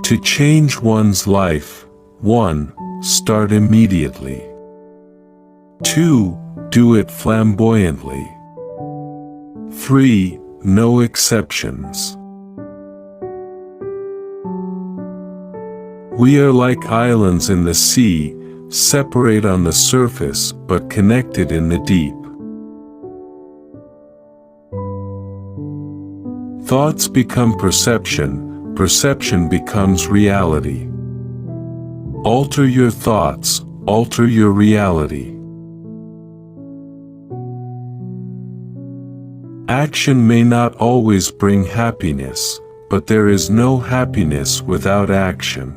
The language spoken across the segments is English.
To change one's life, 1. Start immediately. 2. Do it flamboyantly. 3. No exceptions. We are like islands in the sea, separate on the surface but connected in the deep. Thoughts become perception, perception becomes reality. Alter your thoughts, alter your reality. Action may not always bring happiness, but there is no happiness without action.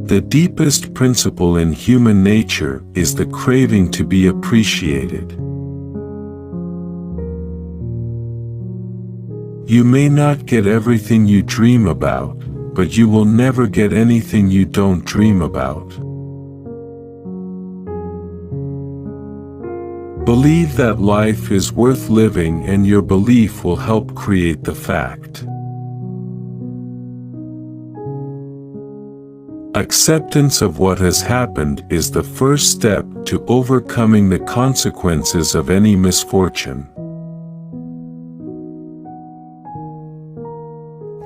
The deepest principle in human nature is the craving to be appreciated. You may not get everything you dream about, but you will never get anything you don't dream about. Believe that life is worth living, and your belief will help create the fact. Acceptance of what has happened is the first step to overcoming the consequences of any misfortune.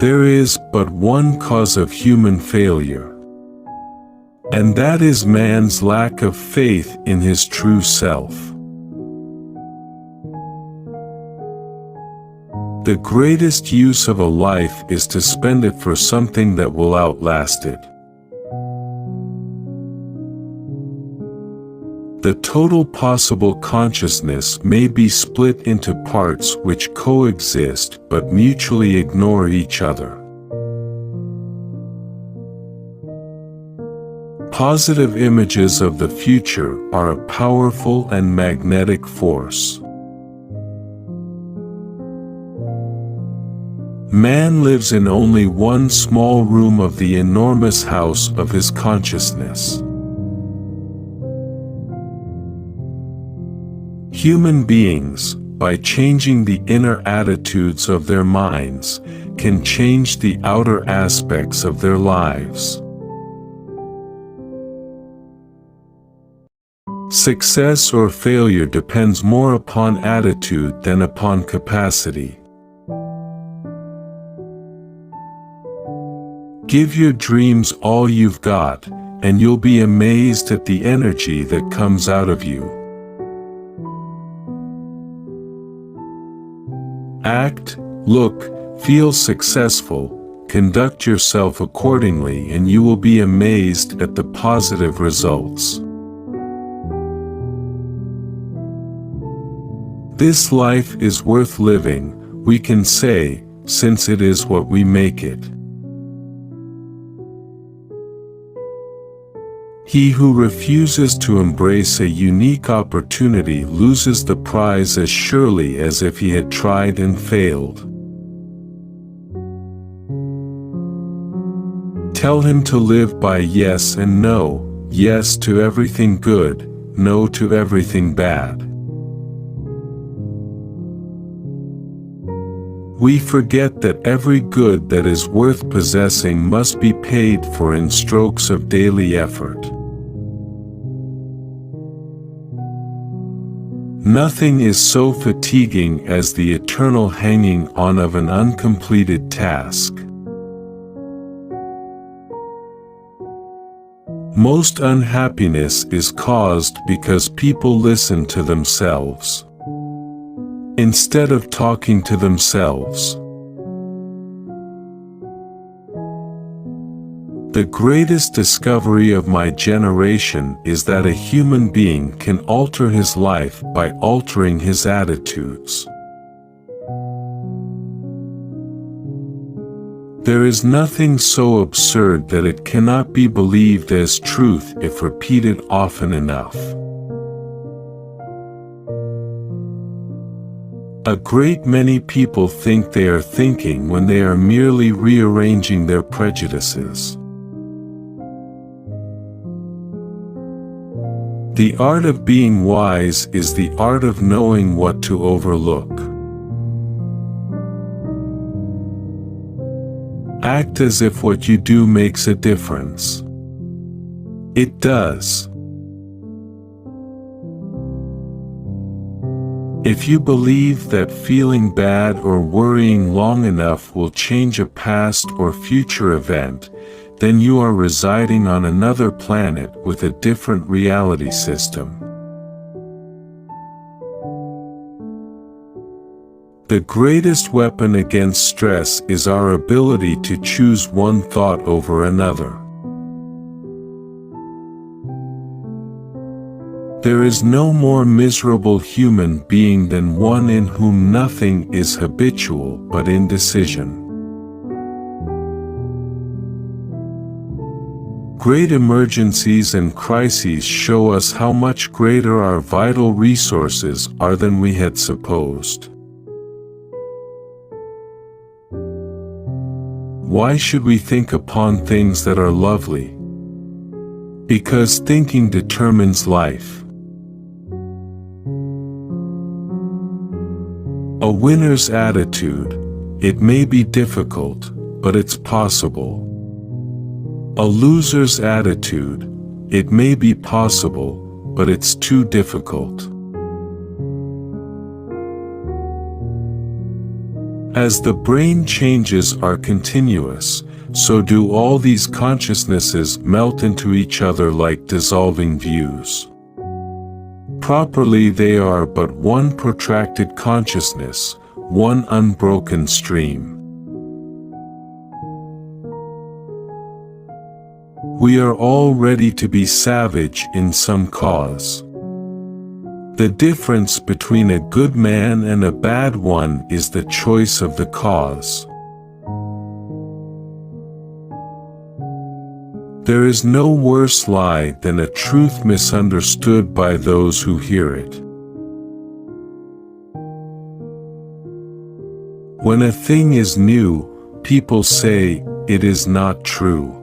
There is but one cause of human failure, and that is man's lack of faith in his true self. The greatest use of a life is to spend it for something that will outlast it. The total possible consciousness may be split into parts which coexist but mutually ignore each other. Positive images of the future are a powerful and magnetic force. Man lives in only one small room of the enormous house of his consciousness. Human beings, by changing the inner attitudes of their minds, can change the outer aspects of their lives. Success or failure depends more upon attitude than upon capacity. Give your dreams all you've got, and you'll be amazed at the energy that comes out of you. Act, look, feel successful, conduct yourself accordingly, and you will be amazed at the positive results. This life is worth living, we can say, since it is what we make it. He who refuses to embrace a unique opportunity loses the prize as surely as if he had tried and failed. Tell him to live by yes and no, yes to everything good, no to everything bad. We forget that every good that is worth possessing must be paid for in strokes of daily effort. Nothing is so fatiguing as the eternal hanging on of an uncompleted task. Most unhappiness is caused because people listen to themselves instead of talking to themselves. The greatest discovery of my generation is that a human being can alter his life by altering his attitudes. There is nothing so absurd that it cannot be believed as truth if repeated often enough. A great many people think they are thinking when they are merely rearranging their prejudices. The art of being wise is the art of knowing what to overlook. Act as if what you do makes a difference. It does. If you believe that feeling bad or worrying long enough will change a past or future event, then you are residing on another planet with a different reality system. The greatest weapon against stress is our ability to choose one thought over another. There is no more miserable human being than one in whom nothing is habitual but indecision. Great emergencies and crises show us how much greater our vital resources are than we had supposed. Why should we think upon things that are lovely? Because thinking determines life. A winner's attitude: it may be difficult, but it's possible. A loser's attitude: it may be possible, but it's too difficult. As the brain changes are continuous, so do all these consciousnesses melt into each other like dissolving views. Properly they are but one protracted consciousness, one unbroken stream. We are all ready to be savage in some cause. The difference between a good man and a bad one is the choice of the cause. There is no worse lie than a truth misunderstood by those who hear it. When a thing is new, people say, it is not true.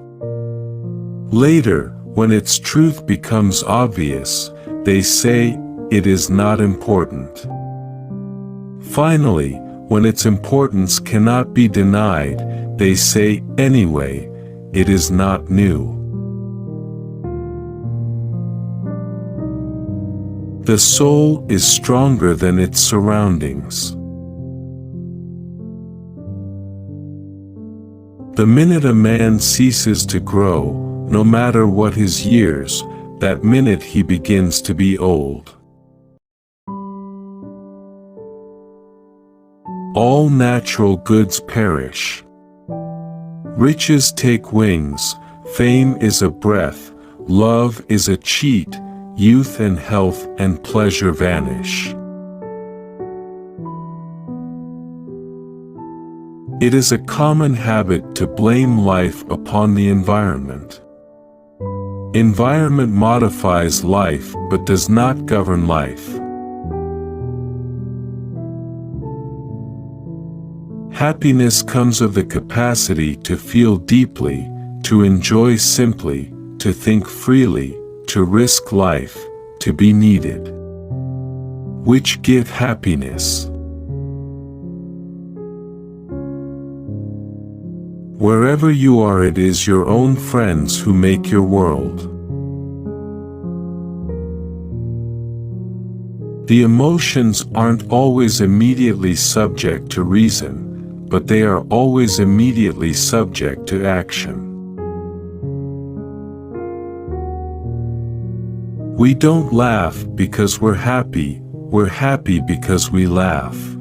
Later, when its truth becomes obvious, they say, it is not important. Finally, when its importance cannot be denied, they say, anyway, it is not new. The soul is stronger than its surroundings. The minute a man ceases to grow, no matter what his years, that minute he begins to be old. All natural goods perish. Riches take wings, fame is a breath, love is a cheat, youth and health and pleasure vanish. It is a common habit to blame life upon the environment. Environment modifies life but does not govern life. Happiness comes of the capacity to feel deeply, to enjoy simply, to think freely, to risk life, to be needed. Which give happiness. Wherever you are, it is your own friends who make your world. The emotions aren't always immediately subject to reason, but they are always immediately subject to action. We don't laugh because we're happy because we laugh.